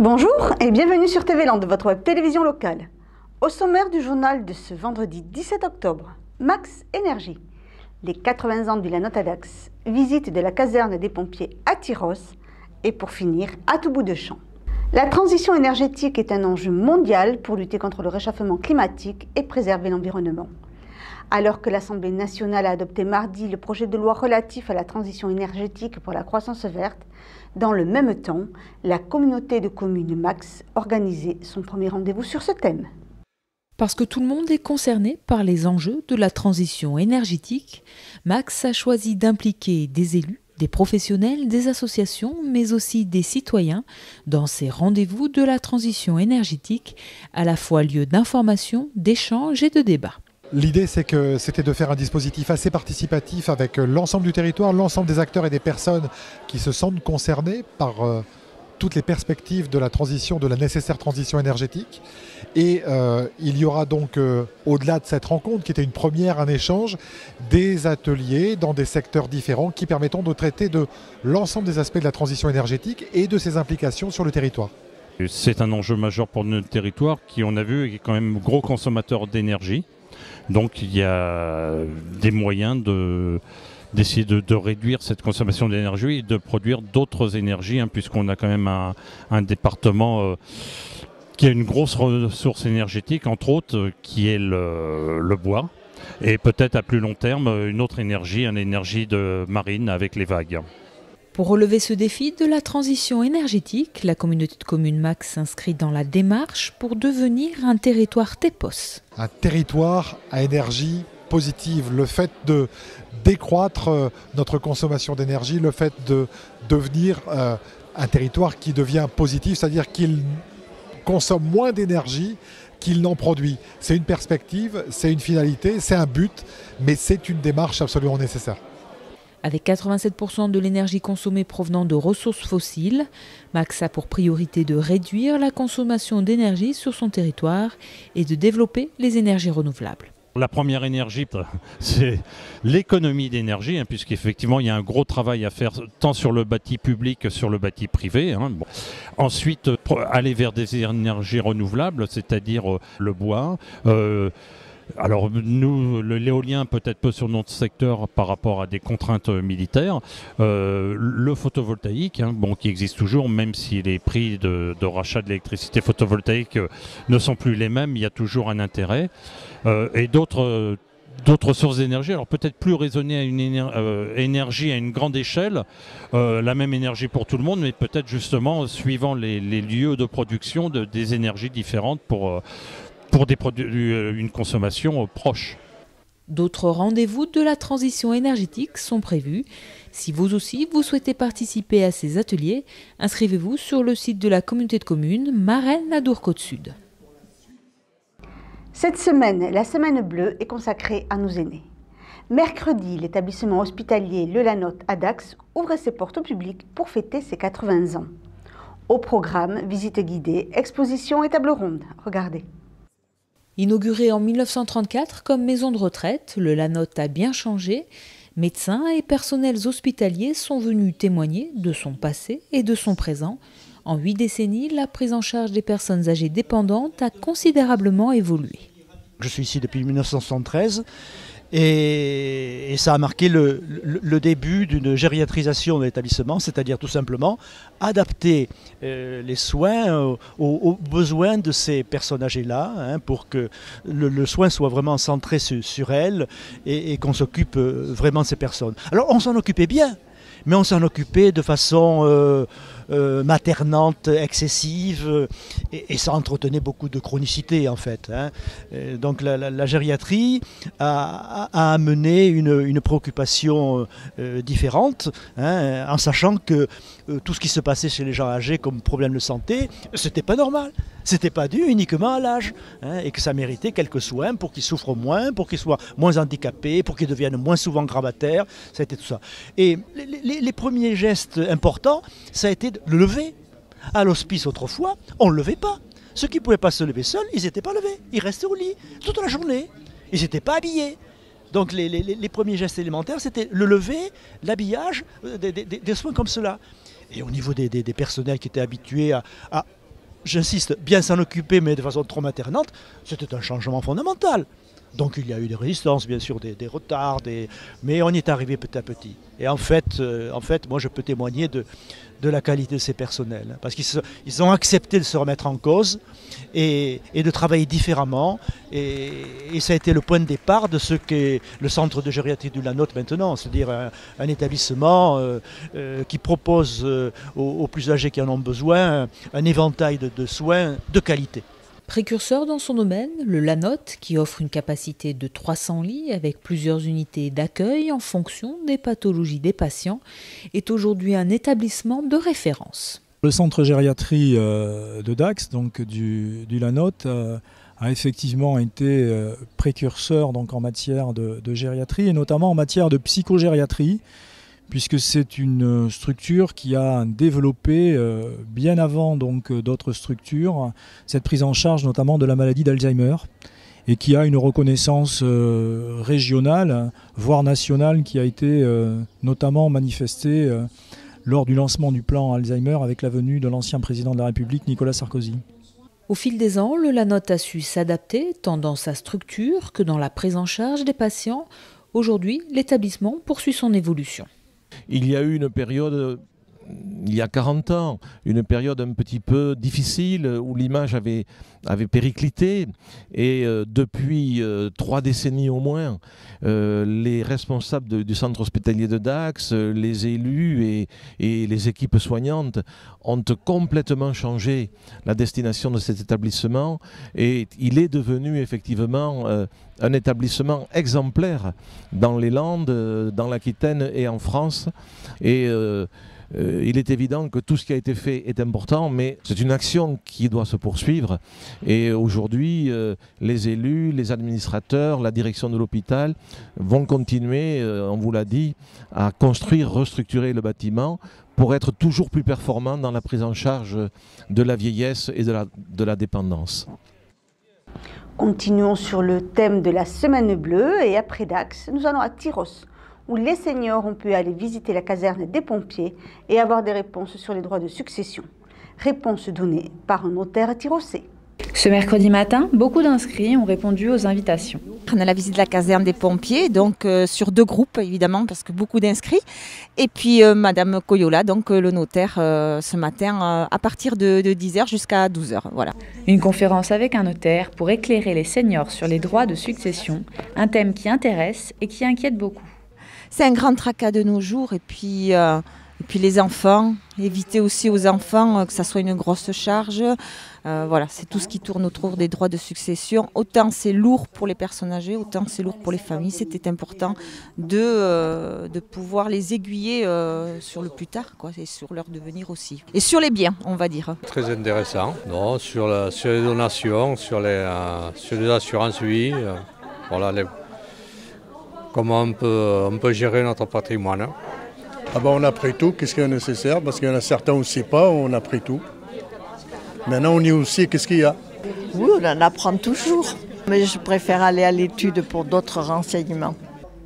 Bonjour et bienvenue sur TV Land, votre web télévision locale. Au sommaire du journal de ce vendredi 17 octobre, Max Énergie, les 80 ans du Lanotte à Dax, visite de la caserne des pompiers à Tyrosse et pour finir, à tout bout de champ. La transition énergétique est un enjeu mondial pour lutter contre le réchauffement climatique et préserver l'environnement. Alors que l'Assemblée nationale a adopté mardi le projet de loi relatif à la transition énergétique pour la croissance verte, dans le même temps, la communauté de communes Max organisait son premier rendez-vous sur ce thème. Parce que tout le monde est concerné par les enjeux de la transition énergétique, Max a choisi d'impliquer des élus, des professionnels, des associations, mais aussi des citoyens dans ces rendez-vous de la transition énergétique, à la fois lieu d'information, d'échange et de débat. L'idée, c'était de faire un dispositif assez participatif avec l'ensemble du territoire, l'ensemble des acteurs et des personnes qui se sentent concernés par toutes les perspectives de la transition, de la nécessaire transition énergétique. Et il y aura donc, au-delà de cette rencontre, qui était une première, un échange, des ateliers dans des secteurs différents qui permettront de traiter de l'ensemble des aspects de la transition énergétique et de ses implications sur le territoire. C'est un enjeu majeur pour notre territoire qui, on a vu, est quand même gros consommateur d'énergie. Donc il y a des moyens d'essayer de réduire cette consommation d'énergie et de produire d'autres énergies, puisqu'on a quand même un département qui a une grosse ressource énergétique, entre autres, qui est le bois. Et peut-être à plus long terme, une autre énergie, une énergie marine avec les vagues. Pour relever ce défi de la transition énergétique, la communauté de communes Max s'inscrit dans la démarche pour devenir un territoire TEPOS. Un territoire à énergie positive, le fait de décroître notre consommation d'énergie, le fait de devenir un territoire qui devient positif, c'est-à-dire qu'il consomme moins d'énergie qu'il n'en produit. C'est une perspective, c'est une finalité, c'est un but, mais c'est une démarche absolument nécessaire. Avec 87% de l'énergie consommée provenant de ressources fossiles, Max a pour priorité de réduire la consommation d'énergie sur son territoire et de développer les énergies renouvelables. La première énergie, c'est l'économie d'énergie, puisqu'effectivement il y a un gros travail à faire tant sur le bâti public que sur le bâti privé. Bon. Ensuite, aller vers des énergies renouvelables, c'est-à-dire le bois. Alors nous, l'éolien peut-être peu sur notre secteur par rapport à des contraintes militaires. Le photovoltaïque, qui existe toujours, même si les prix de rachat de l'électricité photovoltaïque ne sont plus les mêmes, il y a toujours un intérêt. Et d'autres sources d'énergie, alors peut-être plus raisonner à une énergie à une grande échelle, la même énergie pour tout le monde, mais peut-être justement suivant les lieux de production des énergies différentes pour une consommation proche. D'autres rendez-vous de la transition énergétique sont prévus. Si vous aussi, vous souhaitez participer à ces ateliers, inscrivez-vous sur le site de la communauté de communes Marraine Adour Côte Sud. Cette semaine, la Semaine bleue est consacrée à nos aînés. Mercredi, l'établissement hospitalier Le Lanotte à Dax ouvre ses portes au public pour fêter ses 80 ans. Au programme, visite guidée, exposition et table ronde. Regardez. Inauguré en 1934 comme maison de retraite, le Lanotte a bien changé. Médecins et personnels hospitaliers sont venus témoigner de son passé et de son présent. En 8 décennies, la prise en charge des personnes âgées dépendantes a considérablement évolué. Je suis ici depuis 1973 et ça a marqué le début d'une gériatrisation de l'établissement, c'est-à-dire tout simplement adapter les soins aux besoins de ces personnes âgées-là, pour que le soin soit vraiment centré sur elles et qu'on s'occupe vraiment de ces personnes. Alors on s'en occupait bien, mais on s'en occupait de façon maternante, excessive, et ça entretenait beaucoup de chronicité en fait. Donc la gériatrie a amené une préoccupation différente, en sachant que tout ce qui se passait chez les gens âgés comme problème de santé, c'était pas normal. C'était pas dû uniquement à l'âge, et que ça méritait quelques soins pour qu'ils souffrent moins, pour qu'ils soient moins handicapés, pour qu'ils deviennent moins souvent gravataires, ça a été tout ça. Et les premiers gestes importants, ça a été de le lever. À l'hospice autrefois, on ne le levait pas. Ceux qui ne pouvaient pas se lever seuls, ils n'étaient pas levés, ils restaient au lit toute la journée, ils n'étaient pas habillés. Donc les premiers gestes élémentaires, c'était le lever, l'habillage, des soins comme cela. Et au niveau des personnels qui étaient habitués à j'insiste, bien s'en occuper, mais de façon trop maternante, c'était un changement fondamental. Donc il y a eu des résistances, bien sûr, des retards, mais on y est arrivé petit à petit. Et en fait, moi je peux témoigner de la qualité de ces personnels, parce qu'ils ont accepté de se remettre en cause et de travailler différemment. Et ça a été le point de départ de ce qu'est le centre de gériatrie du Lanotte maintenant, c'est-à-dire un établissement qui propose aux plus âgés qui en ont besoin un éventail de soins de qualité. Précurseur dans son domaine, le Lanotte, qui offre une capacité de 300 lits avec plusieurs unités d'accueil en fonction des pathologies des patients, est aujourd'hui un établissement de référence. Le centre gériatrie de Dax, donc du Lanotte, a effectivement été précurseur donc, en matière de gériatrie et notamment en matière de psychogériatrie, puisque c'est une structure qui a développé bien avant donc d'autres structures cette prise en charge notamment de la maladie d'Alzheimer et qui a une reconnaissance régionale, voire nationale, qui a été notamment manifestée lors du lancement du plan Alzheimer avec la venue de l'ancien président de la République Nicolas Sarkozy. Au fil des ans, le Lanotte a su s'adapter tant dans sa structure que dans la prise en charge des patients. Aujourd'hui, l'établissement poursuit son évolution. Il y a eu une période, il y a 40 ans, une période un petit peu difficile où l'image avait périclité et depuis 3 décennies au moins, les responsables du centre hospitalier de Dax, les élus et les équipes soignantes ont complètement changé la destination de cet établissement et il est devenu effectivement un établissement exemplaire dans les Landes, dans l'Aquitaine et en France. Et il est évident que tout ce qui a été fait est important, mais c'est une action qui doit se poursuivre. Et aujourd'hui, les élus, les administrateurs, la direction de l'hôpital vont continuer, on vous l'a dit, à construire, restructurer le bâtiment pour être toujours plus performant dans la prise en charge de la vieillesse et de la dépendance. Continuons sur le thème de la Semaine Bleue et après Dax, nous allons à Tyrosse, où les seniors ont pu aller visiter la caserne des pompiers et avoir des réponses sur les droits de succession. Réponses données par un notaire tyrossais. Ce mercredi matin, beaucoup d'inscrits ont répondu aux invitations. On a la visite de la caserne des pompiers, donc sur 2 groupes évidemment, parce que beaucoup d'inscrits. Et puis Madame Coyola, donc le notaire, ce matin, à partir de 10h jusqu'à 12h. Voilà. Une conférence avec un notaire pour éclairer les seniors sur les droits de succession, un thème qui intéresse et qui inquiète beaucoup. C'est un grand tracas de nos jours et puis les enfants, éviter aussi aux enfants que ça soit une grosse charge. Voilà, c'est tout ce qui tourne autour des droits de succession. Autant c'est lourd pour les personnes âgées, autant c'est lourd pour les familles. C'était important de pouvoir les aiguiller sur le plus tard, quoi, et sur leur devenir aussi. Et sur les biens, on va dire. Très intéressant. Non, sur les donations, sur les assurances, oui. Voilà, comment on peut gérer notre patrimoine. Ah ben on a pris tout, qu'est-ce qui est nécessaire, parce qu'il y en a certains on ne sait pas, on a pris tout. Maintenant on y aussi, qu'est-ce qu'il y a? Oui, on en apprend toujours, mais je préfère aller à l'étude pour d'autres renseignements.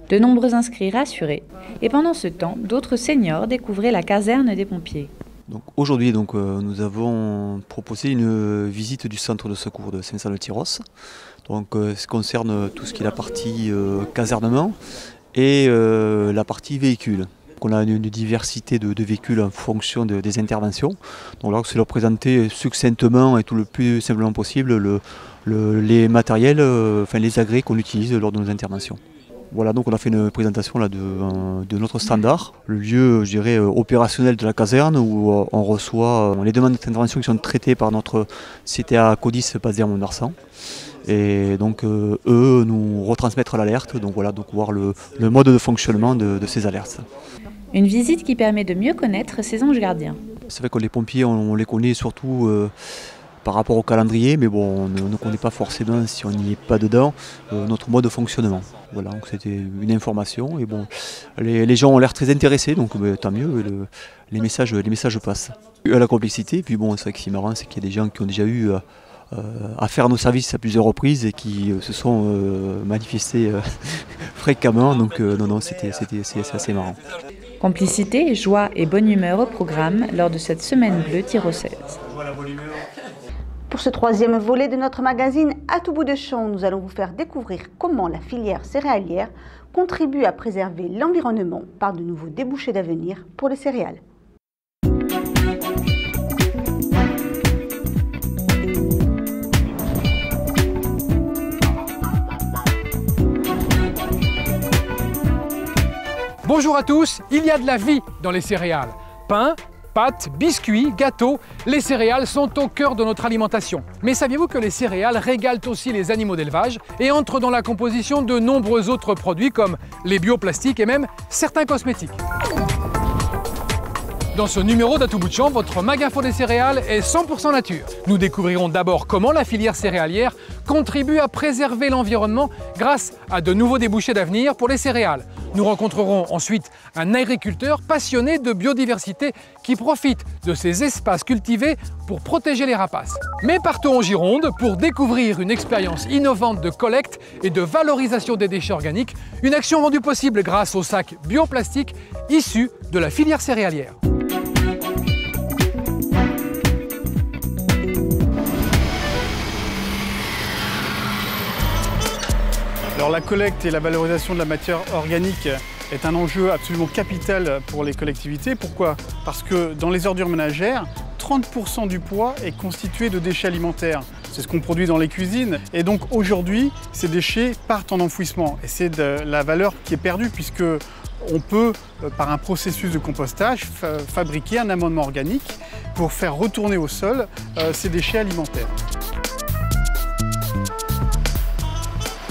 De nombreux inscrits rassurés, et pendant ce temps, d'autres seniors découvraient la caserne des pompiers. Donc aujourd'hui, nous avons proposé une visite du centre de secours de Saint-Saëns-le-Tyrosse. Donc ça concerne tout ce qui est la partie casernement et la partie véhicule. On a une diversité de véhicules en fonction des interventions. Donc là, c'est leur présenter succinctement et tout le plus simplement possible les matériels, les agrès qu'on utilise lors de nos interventions. Voilà, donc on a fait une présentation là, de notre standard, le lieu, je dirais, opérationnel de la caserne où on reçoit les demandes d'intervention qui sont traitées par notre CTA Codis Pazer Mont-Marsan. Et donc eux nous retransmettre l'alerte, donc voilà, donc voir le mode de fonctionnement de ces alertes. Une visite qui permet de mieux connaître ces anges gardiens. C'est vrai que les pompiers, on les connaît surtout par rapport au calendrier, mais bon, on ne connaît pas forcément, si on n'y est pas dedans, notre mode de fonctionnement. Voilà, donc c'était une information, et bon, les gens ont l'air très intéressés, donc tant mieux, les messages passent. À la complexité, puis bon, c'est vrai que c'est marrant, c'est qu'il y a des gens qui ont déjà eu à faire nos services à plusieurs reprises et qui se sont manifestés fréquemment, donc non, c'est assez marrant. Complicité, joie et bonne humeur au programme lors de cette semaine bleue tyrossaise. Pour ce troisième volet de notre magazine À tout bout de champ, nous allons vous faire découvrir comment la filière céréalière contribue à préserver l'environnement par de nouveaux débouchés d'avenir pour les céréales. Bonjour à tous, il y a de la vie dans les céréales. Pain, pâtes, biscuits, gâteaux, les céréales sont au cœur de notre alimentation. Mais saviez-vous que les céréales régalent aussi les animaux d'élevage et entrent dans la composition de nombreux autres produits comme les bioplastiques et même certains cosmétiques? Dans ce numéro d'À tout bout de champ, votre Mag-Info des céréales est 100% nature. Nous découvrirons d'abord comment la filière céréalière contribue à préserver l'environnement grâce à de nouveaux débouchés d'avenir pour les céréales. Nous rencontrerons ensuite un agriculteur passionné de biodiversité qui profite de ces espaces cultivés pour protéger les rapaces. Mais partons en Gironde pour découvrir une expérience innovante de collecte et de valorisation des déchets organiques, une action rendue possible grâce aux sacs bioplastiques issus de la filière céréalière. Alors la collecte et la valorisation de la matière organique est un enjeu absolument capital pour les collectivités. Pourquoi? Parce que dans les ordures ménagères, 30% du poids est constitué de déchets alimentaires. C'est ce qu'on produit dans les cuisines. Et donc aujourd'hui, ces déchets partent en enfouissement. Et c'est de la valeur qui est perdue puisque on peut, par un processus de compostage, fabriquer un amendement organique pour faire retourner au sol ces déchets alimentaires.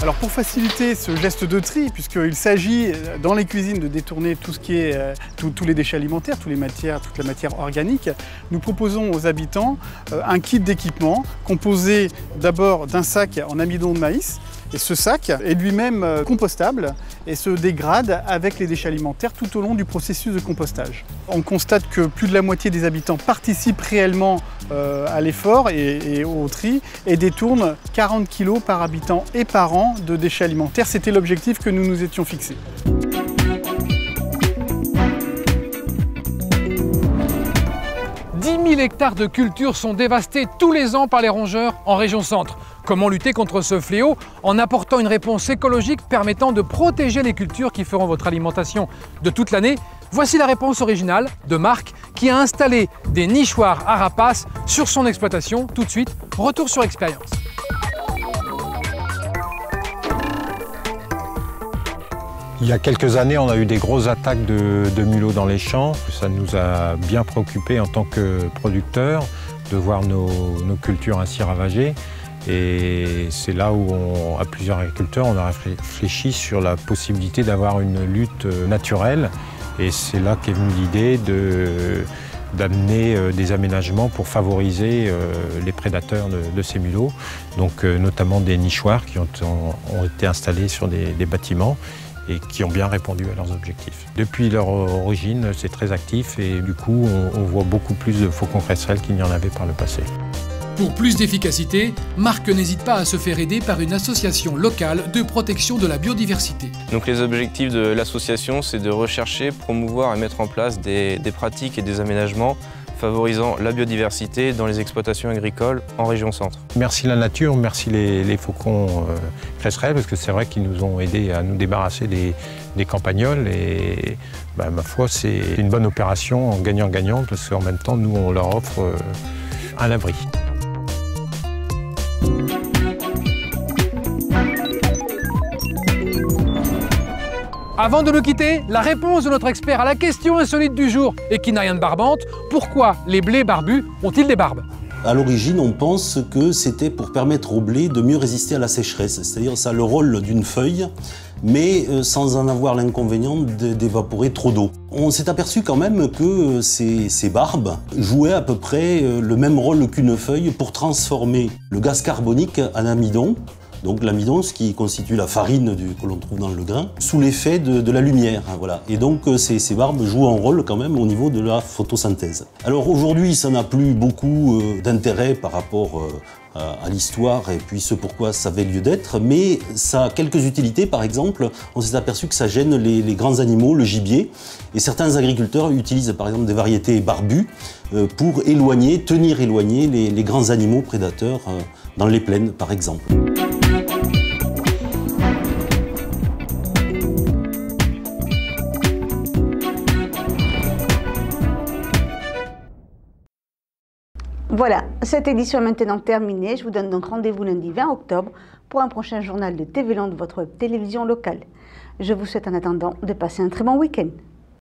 Alors pour faciliter ce geste de tri, puisqu'il s'agit dans les cuisines de détourner tout ce qui est tous les déchets alimentaires, toute la matière organique, nous proposons aux habitants un kit d'équipement composé d'abord d'un sac en amidon de maïs. Et ce sac est lui-même compostable et se dégrade avec les déchets alimentaires tout au long du processus de compostage. On constate que plus de la moitié des habitants participent réellement à l'effort et au tri et détournent 40 kg par habitant et par an de déchets alimentaires. C'était l'objectif que nous nous étions fixés. « 10 000 hectares de cultures sont dévastés tous les ans par les rongeurs en région centre. Comment lutter contre ce fléau en apportant une réponse écologique permettant de protéger les cultures qui feront votre alimentation de toute l'année? Voici la réponse originale de Marc qui a installé des nichoirs à rapaces sur son exploitation. Tout de suite, retour sur expérience. Il y a quelques années, on a eu des grosses attaques de mulots dans les champs. Ça nous a bien préoccupés en tant que producteurs de voir nos cultures ainsi ravagées. Et c'est là où, à plusieurs agriculteurs, on a réfléchi sur la possibilité d'avoir une lutte naturelle. Et c'est là qu'est venue l'idée d'amener des aménagements pour favoriser les prédateurs de ces mulots. Donc notamment des nichoirs qui ont été installés sur des bâtiments et qui ont bien répondu à leurs objectifs. Depuis leur origine, c'est très actif et du coup, on voit beaucoup plus de faucons cresserelles qu'il n'y en avait par le passé. Pour plus d'efficacité, Marc n'hésite pas à se faire aider par une association locale de protection de la biodiversité. Donc les objectifs de l'association, c'est de rechercher, promouvoir et mettre en place des pratiques et des aménagements favorisant la biodiversité dans les exploitations agricoles en région centre. Merci la nature, merci les faucons cresserelles, parce que c'est vrai qu'ils nous ont aidés à nous débarrasser des campagnols et ma foi, c'est une bonne opération en gagnant-gagnant, parce qu'en même temps, nous, on leur offre un abri. Avant de nous quitter, la réponse de notre expert à la question insolite du jour et qui n'a rien de barbante, pourquoi les blés barbus ont-ils des barbes? À l'origine, on pense que c'était pour permettre au blé de mieux résister à la sécheresse, c'est-à-dire ça a le rôle d'une feuille, mais sans en avoir l'inconvénient d'évaporer trop d'eau. On s'est aperçu quand même que ces barbes jouaient à peu près le même rôle qu'une feuille pour transformer le gaz carbonique en amidon. Donc l'amidon, ce qui constitue la farine que l'on trouve dans le grain, sous l'effet de la lumière. Voilà. Et donc ces barbes jouent un rôle quand même au niveau de la photosynthèse. Alors aujourd'hui, ça n'a plus beaucoup d'intérêt par rapport à l'histoire et puis ce pourquoi ça avait lieu d'être, mais ça a quelques utilités. Par exemple, on s'est aperçu que ça gêne les grands animaux, le gibier, et certains agriculteurs utilisent par exemple des variétés barbues pour tenir éloignés les grands animaux prédateurs dans les plaines par exemple. Voilà, cette édition est maintenant terminée. Je vous donne donc rendez-vous lundi 20 octobre pour un prochain journal de TV Land, votre web télévision locale. Je vous souhaite en attendant de passer un très bon week-end.